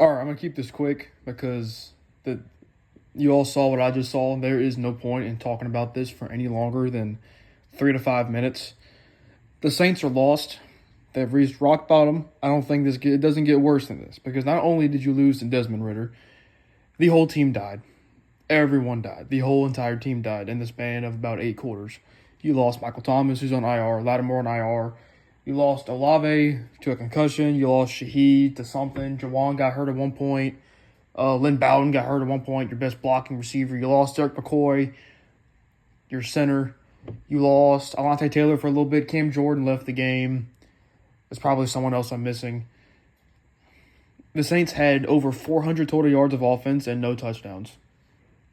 All right, I'm gonna keep this quick because the you all saw what I just saw. There is no point in talking about this for any longer than 3 to 5 minutes. The Saints are lost. They've reached rock bottom. I don't think it doesn't get worse than this because not only did you lose to Desmond Ritter, the whole team died. Everyone died. The whole entire team died in the span of about 8 quarters. You lost Michael Thomas, who's on IR, Lattimore on IR. You lost Olave to a concussion. You lost Shaheed to something. Jawan got hurt at one point. Lynn Bowden got hurt at one point, your best blocking receiver. You lost Derek McCoy, your center. You lost Alontae Taylor for a little bit. Cam Jordan left the game. There's probably someone else I'm missing. The Saints had over 400 total yards of offense and no touchdowns.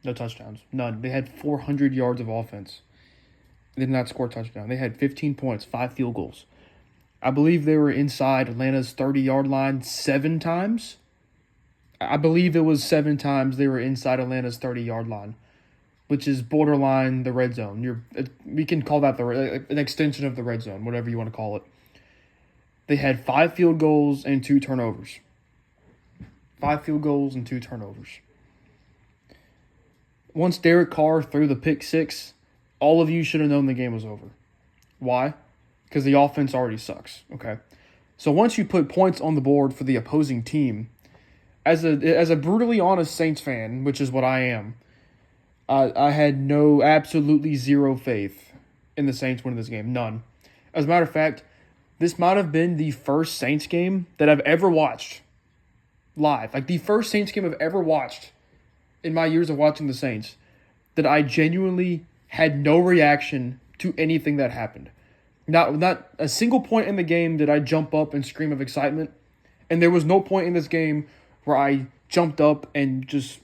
No touchdowns. None. They had 400 yards of offense. They did not score a touchdown. They had 15 points, 5 field goals. I believe they were inside Atlanta's 30-yard line 7 times. I believe it was 7 times they were inside Atlanta's 30-yard line, which is borderline the red zone. We can call that an extension of the red zone, whatever you want to call it. They had 5 field goals and 2 turnovers. 5 field goals and 2 turnovers. Once Derek Carr threw the pick six, all of you should have known the game was over. Why? Because the offense already sucks, okay? So once you put points on the board for the opposing team, as a brutally honest Saints fan, which is what I am, I had absolutely zero faith in the Saints winning this game. None. As a matter of fact, this might have been the first Saints game that I've ever watched live. Like the first Saints game I've ever watched in my years of watching the Saints that I genuinely had no reaction to anything that happened. Not a single point in the game did I jump up and scream of excitement. And there was no point in this game where I jumped up and just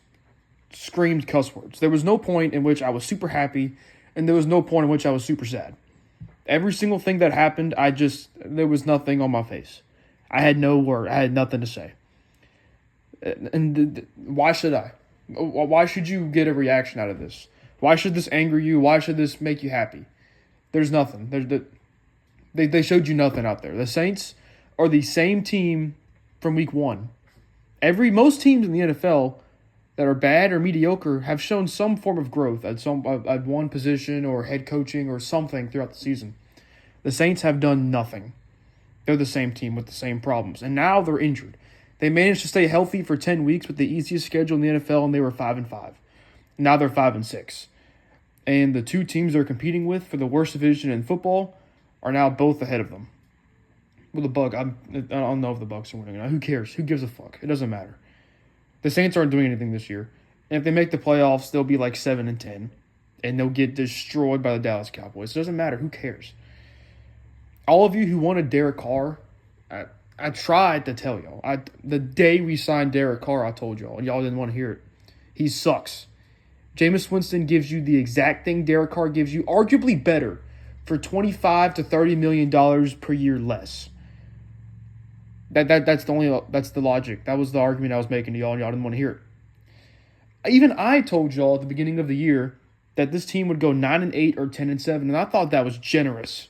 screamed cuss words. There was no point in which I was super happy, and there was no point in which I was super sad. Every single thing that happened, there was nothing on my face. I had no word. I had nothing to say. And why should I? Why should you get a reaction out of this? Why should this anger you? Why should this make you happy? There's nothing. They showed you nothing out there. The Saints are the same team from week 1. Most teams in the NFL that are bad or mediocre have shown some form of growth at one position or head coaching or something throughout the season. The Saints have done nothing. They're the same team with the same problems, and now they're injured. They managed to stay healthy for 10 weeks with the easiest schedule in the NFL, and they were 5-5. Now they're 5-6. And the two teams they're competing with for the worst division in football are now both ahead of them. Well, I don't know if the Bucs are winning or not. Who cares? Who gives a fuck? It doesn't matter. The Saints aren't doing anything this year. And if they make the playoffs, they'll be like 7-10. And they'll get destroyed by the Dallas Cowboys. It doesn't matter. Who cares? All of you who wanted Derek Carr, I tried to tell y'all. The day we signed Derek Carr, I told y'all. And y'all didn't want to hear it. He sucks. Jameis Winston gives you the exact thing Derek Carr gives you, arguably better, for $25 to $30 million per year less. That's the logic. That was the argument I was making to y'all, and y'all didn't want to hear it. Even I told y'all at the beginning of the year that this team would go 9-8 or 10-7, and I thought that was generous.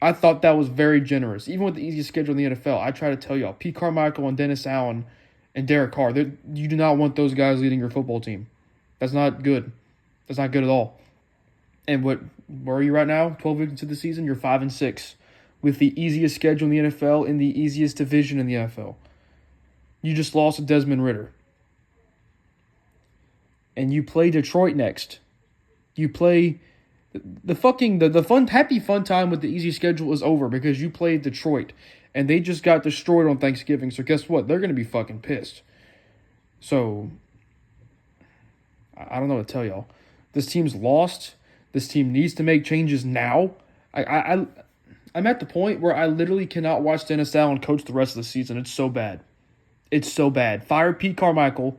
I thought that was very generous. Even with the easiest schedule in the NFL, I try to tell y'all, Pete Carmichael and Dennis Allen and Derek Carr, you do not want those guys leading your football team. That's not good. That's not good at all. And where are you right now? 12 weeks into the season, you're 5-6. With the easiest schedule in the NFL in the easiest division in the NFL. You just lost to Desmond Ritter. And you play Detroit next. You play the happy fun time with the easy schedule is over because you played Detroit and they just got destroyed on Thanksgiving. So guess what? They're going to be fucking pissed. So I don't know what to tell y'all. This team's lost. This team needs to make changes now. I'm at the point where I literally cannot watch Dennis Allen coach the rest of the season. It's so bad. It's so bad. Fire Pete Carmichael.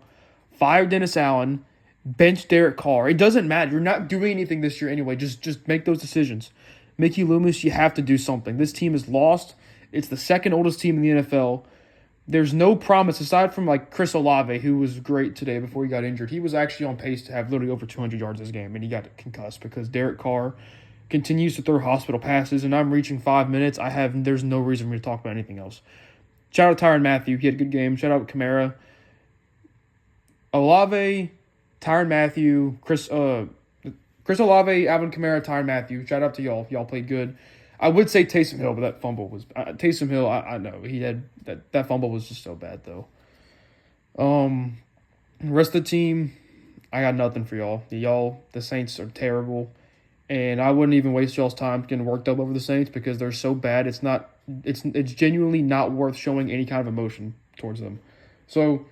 Fire Dennis Allen. Bench Derek Carr. It doesn't matter. You're not doing anything this year anyway. Just make those decisions. Mickey Loomis, you have to do something. This team is lost. It's the second oldest team in the NFL. There's no promise aside from like Chris Olave, who was great today before he got injured. He was actually on pace to have literally over 200 yards this game, and he got concussed because Derek Carr continues to throw hospital passes, and I'm reaching 5 minutes. There's no reason for me to talk about anything else. Shout out Tyrann Mathieu. He had a good game. Shout out Kamara. Olave, Tyrann Mathieu, Chris Olave, Alvin Kamara, Tyrann Mathieu. Shout out to y'all. Y'all played good. I would say Taysom Hill, but that fumble was Taysom Hill. I know he had that fumble was just so bad though. Rest of the team, I got nothing for y'all. The Saints are terrible, and I wouldn't even waste y'all's time getting worked up over the Saints because they're so bad. It's genuinely not worth showing any kind of emotion towards them. So,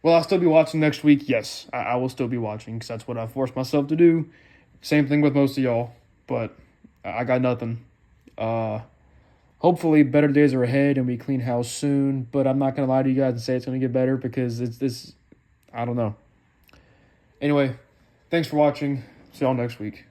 will I still be watching next week? Yes, I will still be watching because that's what I forced myself to do. Same thing with most of y'all, but I got nothing. Hopefully better days are ahead and we clean house soon, but I'm not going to lie to you guys and say it's going to get better because I don't know. Anyway, thanks for watching. See y'all next week.